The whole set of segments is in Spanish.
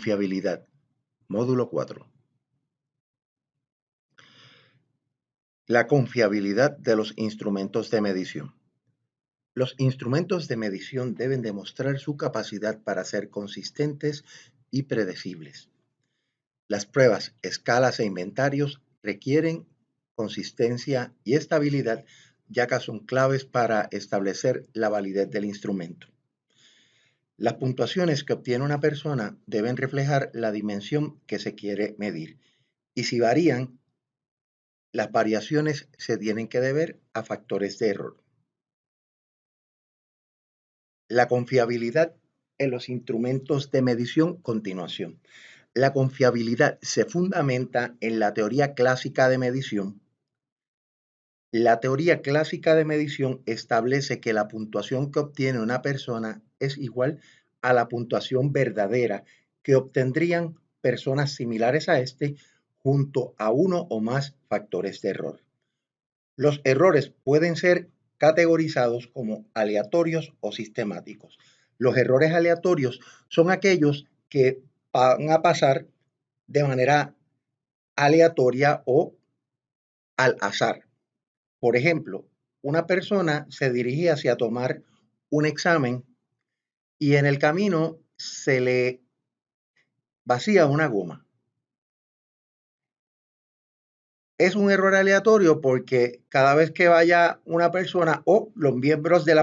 Confiabilidad, módulo 4. La confiabilidad de los instrumentos de medición. Los instrumentos de medición deben demostrar su capacidad para ser consistentes y predecibles. Las pruebas, escalas e inventarios requieren consistencia y estabilidad, ya que son claves para establecer la validez del instrumento. Las puntuaciones que obtiene una persona deben reflejar la dimensión que se quiere medir, y si varían, las variaciones se tienen que deber a factores de error. La confiabilidad en los instrumentos de medición. Continuación. La confiabilidad se fundamenta en la teoría clásica de medición. La teoría clásica de medición establece que la puntuación que obtiene una persona es igual a la puntuación verdadera que obtendrían personas similares a este junto a uno o más factores de error. Los errores pueden ser categorizados como aleatorios o sistemáticos. Los errores aleatorios son aquellos que van a pasar de manera aleatoria o al azar. Por ejemplo, una persona se dirigía hacia tomar un examen y en el camino se le vacía una goma. Es un error aleatorio porque cada vez que vaya una persona o los miembros de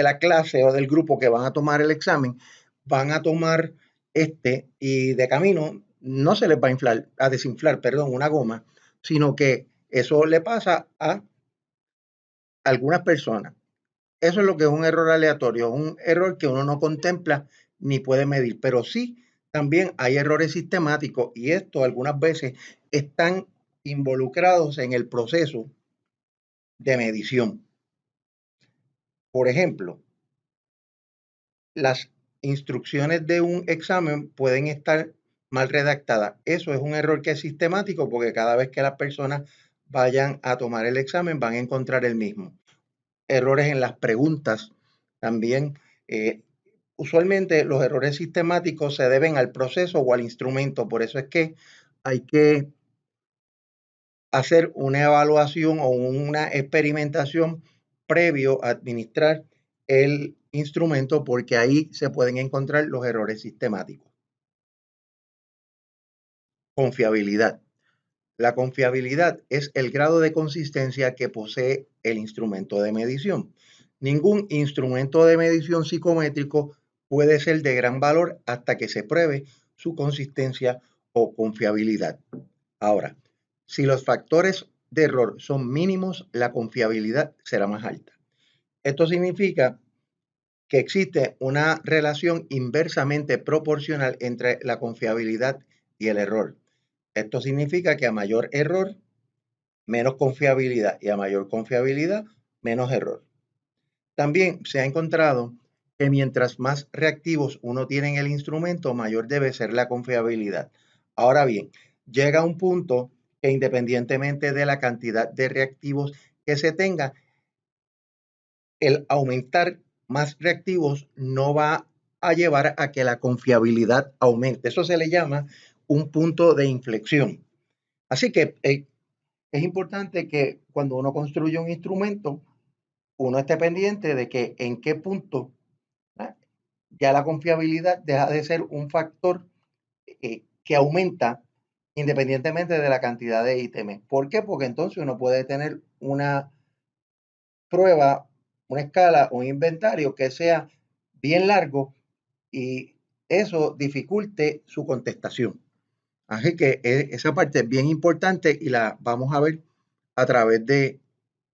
la clase o del grupo que van a tomar el examen, van a tomar y de camino no se les va a desinflar, una goma, sino que eso le pasa a algunas personas. Eso es lo que es un error aleatorio, un error que uno no contempla ni puede medir, pero sí también hay errores sistemáticos y esto algunas veces están involucrados en el proceso de medición. Por ejemplo, las instrucciones de un examen pueden estar mal redactadas. Eso es un error que es sistemático porque cada vez que las personas vayan a tomar el examen van a encontrar el mismo. Errores en las preguntas también. Usualmente los errores sistemáticos se deben al proceso o al instrumento. Por eso es que hay que hacer una evaluación o una experimentación previo a administrar el instrumento porque ahí se pueden encontrar los errores sistemáticos. Confiabilidad. La confiabilidad es el grado de consistencia que posee el instrumento de medición. Ningún instrumento de medición psicométrico puede ser de gran valor hasta que se pruebe su consistencia o confiabilidad. Ahora, si los factores de error son mínimos, la confiabilidad será más alta. Esto significa que existe una relación inversamente proporcional entre la confiabilidad y el error. Esto significa que a mayor error, menos confiabilidad, y a mayor confiabilidad, menos error. También se ha encontrado que mientras más reactivos uno tiene en el instrumento, mayor debe ser la confiabilidad. Ahora bien, llega un punto que independientemente de la cantidad de reactivos que se tenga, el aumentar más reactivos no va a llevar a que la confiabilidad aumente. Eso se le llama un punto de inflexión. Así que es importante que cuando uno construye un instrumento, uno esté pendiente de que en qué punto ya la confiabilidad deja de ser un factor que aumenta independientemente de la cantidad de ítems. ¿Por qué? Porque entonces uno puede tener una prueba, una escala, un inventario que sea bien largo y eso dificulte su contestación. Así que esa parte es bien importante y la vamos a ver a través de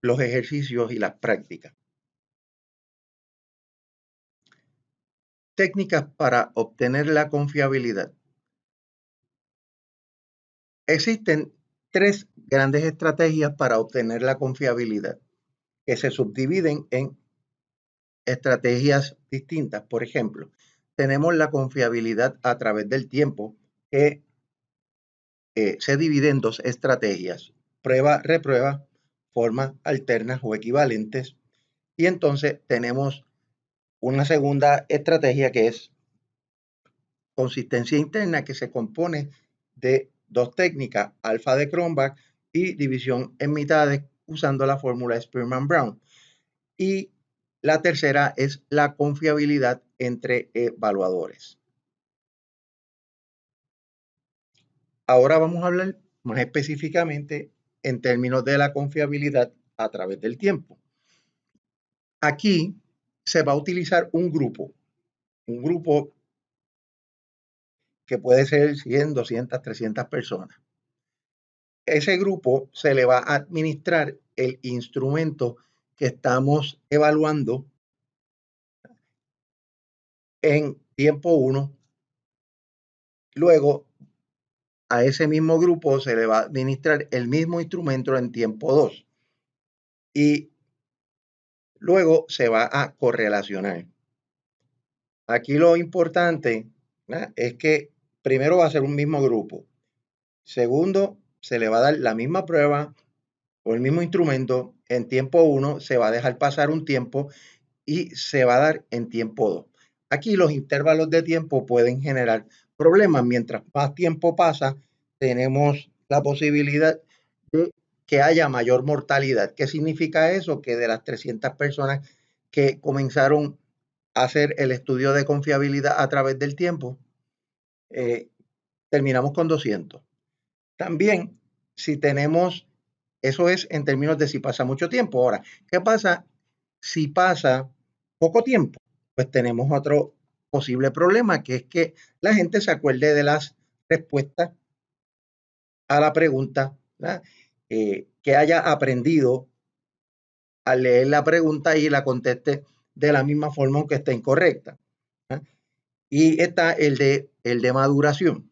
los ejercicios y las prácticas. Técnicas para obtener la confiabilidad. Existen tres grandes estrategias para obtener la confiabilidad que se subdividen en estrategias distintas. Por ejemplo, tenemos la confiabilidad a través del tiempo que se divide en dos estrategias: prueba, reprueba, formas alternas o equivalentes. Y entonces tenemos una segunda estrategia que es consistencia interna que se compone de dos técnicas, alfa de Cronbach y división en mitades usando la fórmula Spearman-Brown. Y la tercera es la confiabilidad entre evaluadores. Ahora vamos a hablar más específicamente en términos de la confiabilidad a través del tiempo. Aquí se va a utilizar un grupo que puede ser 100, 200, 300 personas. Ese grupo se le va a administrar el instrumento que estamos evaluando en tiempo 1. Luego, a ese mismo grupo se le va a administrar el mismo instrumento en tiempo 2. Y luego se va a correlacionar. Aquí lo importante, ¿verdad?, es que primero va a ser un mismo grupo. Segundo, se le va a dar la misma prueba o el mismo instrumento en tiempo 1, se va a dejar pasar un tiempo y se va a dar en tiempo 2. Aquí los intervalos de tiempo pueden generar problemas. Mientras más tiempo pasa, tenemos la posibilidad de que haya mayor mortalidad. ¿Qué significa eso? Que de las 300 personas que comenzaron a hacer el estudio de confiabilidad a través del tiempo, terminamos con 200. También, si tenemos, eso es en términos de si pasa mucho tiempo. Ahora, ¿qué pasa si pasa poco tiempo? Pues tenemos otro posible problema, que es que la gente se acuerde de las respuestas a la pregunta, que haya aprendido al leer la pregunta y la conteste de la misma forma aunque esté incorrecta. Y está el de maduración,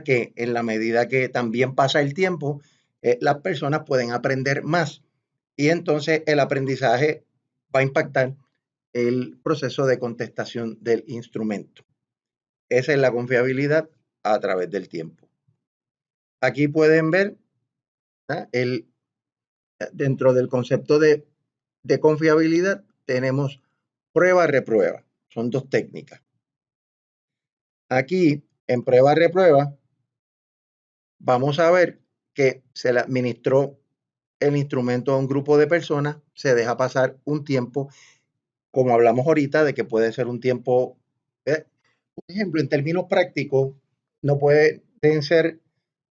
que en la medida que también pasa el tiempo, las personas pueden aprender más y entonces el aprendizaje va a impactar el proceso de contestación del instrumento. Esa es la confiabilidad a través del tiempo. Aquí pueden ver dentro del concepto de confiabilidad tenemos prueba-reprueba. Son dos técnicas. Aquí en prueba-reprueba vamos a ver que se le administró el instrumento a un grupo de personas, se deja pasar un tiempo, como hablamos ahorita, de que puede ser un tiempo, por ejemplo, en términos prácticos, no pueden ser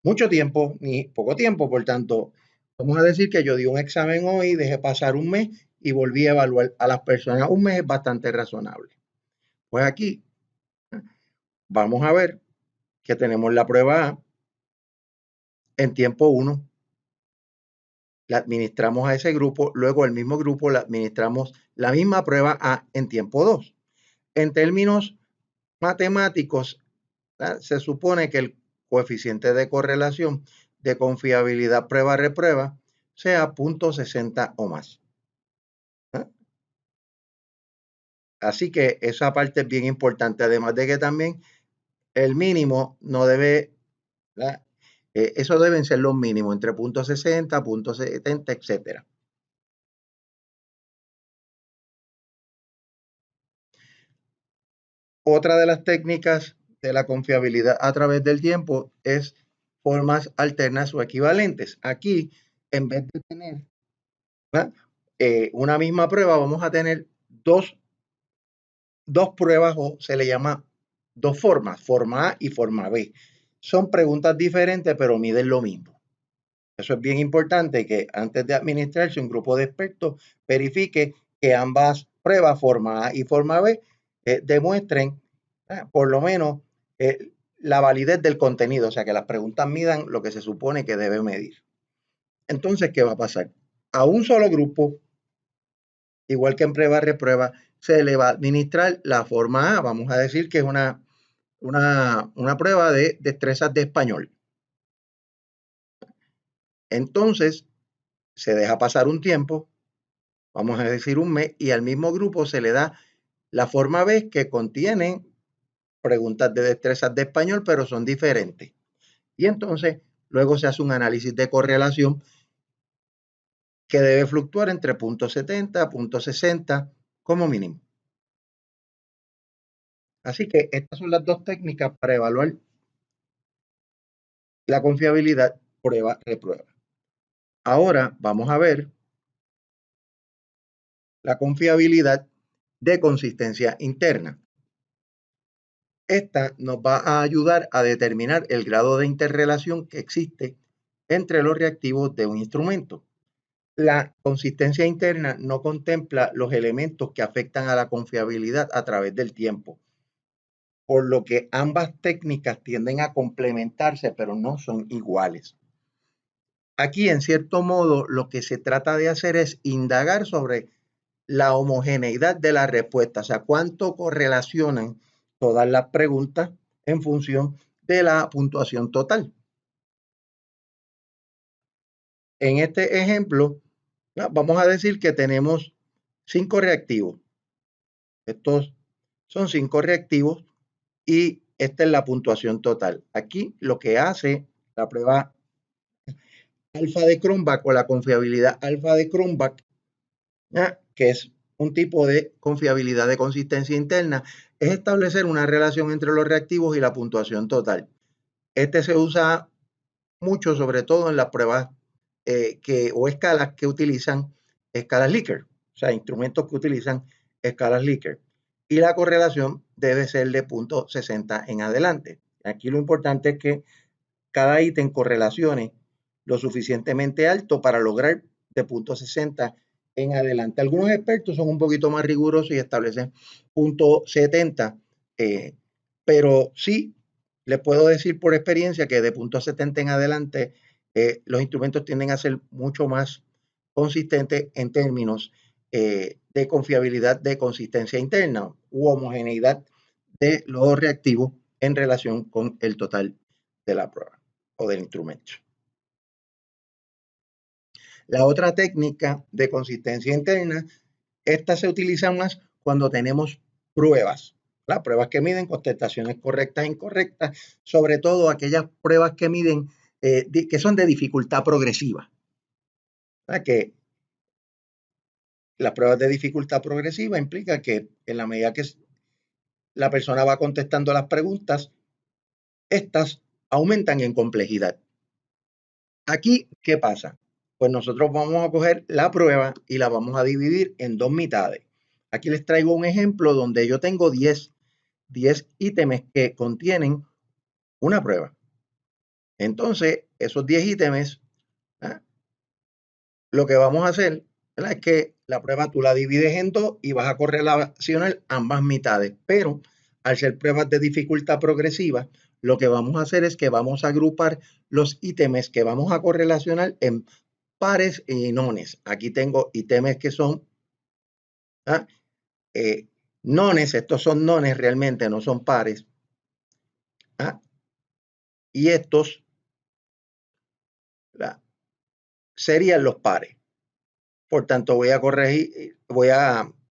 mucho tiempo ni poco tiempo. Por tanto, vamos a decir que yo di un examen hoy, dejé pasar un mes y volví a evaluar a las personas. Un mes es bastante razonable. Pues aquí vamos a ver que tenemos la prueba A en tiempo 1, la administramos a ese grupo, luego el mismo grupo le administramos la misma prueba A en tiempo 2. En términos matemáticos, se supone que el coeficiente de correlación de confiabilidad prueba-reprueba sea 0.60 o más. Así que esa parte es bien importante, además de que también el mínimo no debe, eso deben ser los mínimos, entre 0.60, 0.70, etcétera. Otra de las técnicas de la confiabilidad a través del tiempo es formas alternas o equivalentes. Aquí, en vez de tener una misma prueba, vamos a tener dos pruebas, o se le llama dos formas, forma A y forma B. Son preguntas diferentes, pero miden lo mismo. Eso es bien importante, que antes de administrarse, un grupo de expertos verifique que ambas pruebas, forma A y forma B, demuestren por lo menos la validez del contenido, o sea, que las preguntas midan lo que se supone que debe medir. Entonces, ¿qué va a pasar? A un solo grupo, igual que en prueba-reprueba, se le va a administrar la forma A. Vamos a decir que es una prueba de destrezas de español. Entonces, se deja pasar un tiempo, vamos a decir un mes, y al mismo grupo se le da la forma B, que contiene preguntas de destrezas de español, pero son diferentes. Y entonces, luego se hace un análisis de correlación que debe fluctuar entre 0.70 y 0.60 como mínimo. Así que estas son las dos técnicas para evaluar la confiabilidad prueba-reprueba. Ahora vamos a ver la confiabilidad de consistencia interna. Esta nos va a ayudar a determinar el grado de interrelación que existe entre los reactivos de un instrumento. La consistencia interna no contempla los elementos que afectan a la confiabilidad a través del tiempo, por lo que ambas técnicas tienden a complementarse, pero no son iguales. Aquí, en cierto modo, lo que se trata de hacer es indagar sobre la homogeneidad de la respuesta, o sea, cuánto correlacionan todas las preguntas en función de la puntuación total. En este ejemplo, vamos a decir que tenemos 5 reactivos. Estos son 5 reactivos y esta es la puntuación total. Aquí lo que hace la prueba alfa de Cronbach o la confiabilidad alfa de Cronbach, que es un tipo de confiabilidad de consistencia interna, es establecer una relación entre los reactivos y la puntuación total. Este se usa mucho, sobre todo en las pruebas o escalas que utilizan escalas Likert, o sea, instrumentos que utilizan escalas Likert. Y la correlación debe ser de 0.60 en adelante. Aquí lo importante es que cada ítem correlacione lo suficientemente alto para lograr de 0.60 en adelante. Algunos expertos son un poquito más rigurosos y establecen 0.70, pero sí les puedo decir por experiencia que de 0.70 en adelante los instrumentos tienden a ser mucho más consistentes en términos de confiabilidad de consistencia interna u homogeneidad de los reactivos en relación con el total de la prueba o del instrumento. La otra técnica de consistencia interna, esta se utiliza más cuando tenemos pruebas, las pruebas que miden contestaciones correctas e incorrectas, sobre todo aquellas pruebas que miden, que son de dificultad progresiva. Que las pruebas de dificultad progresiva implica que en la medida que la persona va contestando las preguntas, estas aumentan en complejidad. Aquí, ¿qué pasa? Pues nosotros vamos a coger la prueba y la vamos a dividir en dos mitades. Aquí les traigo un ejemplo donde yo tengo 10 ítems que contienen una prueba. Entonces, esos 10 ítems, ¿ah? Lo que vamos a hacer, ¿verdad?, es que la prueba tú la divides en dos y vas a correlacionar ambas mitades. Pero al ser pruebas de dificultad progresiva, lo que vamos a hacer es que vamos a agrupar los ítems que vamos a correlacionar en pares y nones. Aquí tengo ítems que son nones, estos son nones realmente, no son pares. Y estos serían los pares. Por tanto, voy a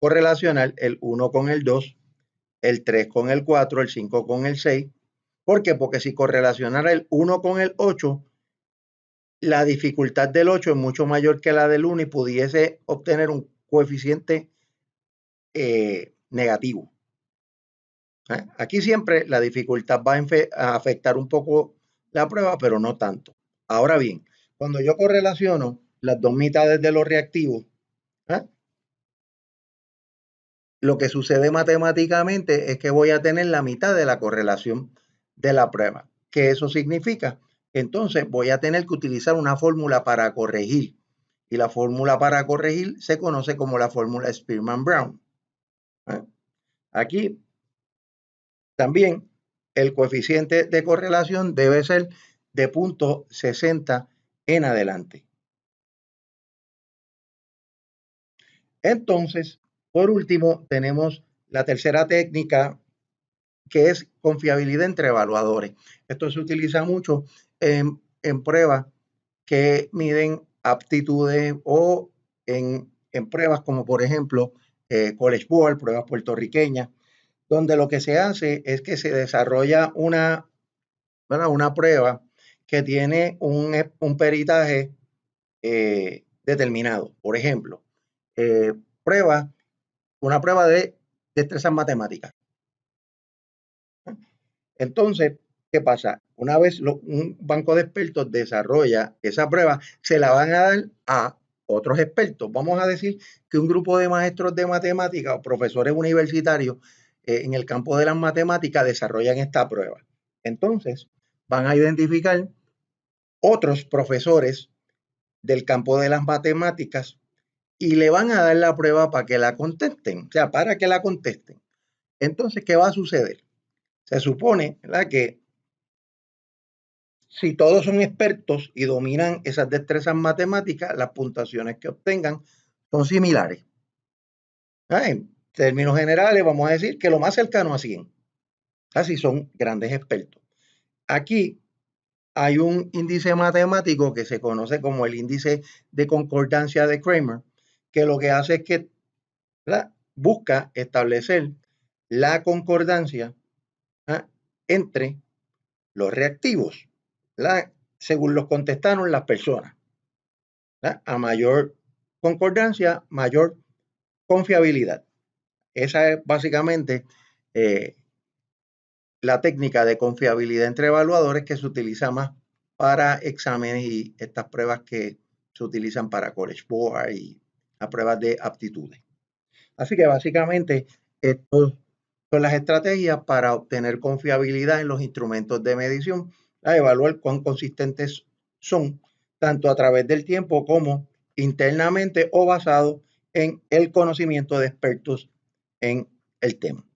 correlacionar el 1 con el 2, el 3 con el 4, el 5 con el 6. ¿Por qué? Porque si correlacionara el 1 con el 8, la dificultad del 8 es mucho mayor que la del 1 y pudiese obtener un coeficiente negativo. Aquí siempre la dificultad va a afectar un poco la prueba, pero no tanto. Ahora bien, cuando yo correlaciono las dos mitades de los reactivos, lo que sucede matemáticamente es que voy a tener la mitad de la correlación de la prueba. ¿Qué eso significa? Entonces voy a tener que utilizar una fórmula para corregir. Y la fórmula para corregir se conoce como la fórmula Spearman-Brown. Aquí también el coeficiente de correlación debe ser de 0.60 en adelante. Entonces, por último, tenemos la tercera técnica, que es confiabilidad entre evaluadores. Esto se utiliza mucho en pruebas que miden aptitudes o en pruebas como por ejemplo College Board, pruebas puertorriqueñas, donde lo que se hace es que se desarrolla una prueba que tiene un peritaje determinado. Por ejemplo, una prueba de destrezas matemáticas. Entonces, ¿qué pasa? Una vez un banco de expertos desarrolla esa prueba, se la van a dar a otros expertos. Vamos a decir que un grupo de maestros de matemáticas o profesores universitarios en el campo de las matemáticas desarrollan esta prueba. Entonces, van a identificar otros profesores del campo de las matemáticas y le van a dar la prueba para que la contesten, o sea, para que la contesten. Entonces, ¿qué va a suceder? Se supone, ¿verdad?, que si todos son expertos y dominan esas destrezas matemáticas, las puntuaciones que obtengan son similares. En términos generales, vamos a decir que lo más cercano a 100. Así son grandes expertos. Aquí hay un índice matemático que se conoce como el índice de concordancia de Kramer, que lo que hace es que, ¿verdad?, busca establecer la concordancia, ¿verdad?, entre los reactivos, ¿verdad?, según los contestaron las personas. ¿Verdad? A mayor concordancia, mayor confiabilidad. Esa es básicamente la técnica de confiabilidad entre evaluadores que se utiliza más para exámenes y estas pruebas que se utilizan para College Board y las pruebas de aptitudes. Así que básicamente estas son las estrategias para obtener confiabilidad en los instrumentos de medición, a evaluar cuán consistentes son, tanto a través del tiempo como internamente o basado en el conocimiento de expertos en el tema.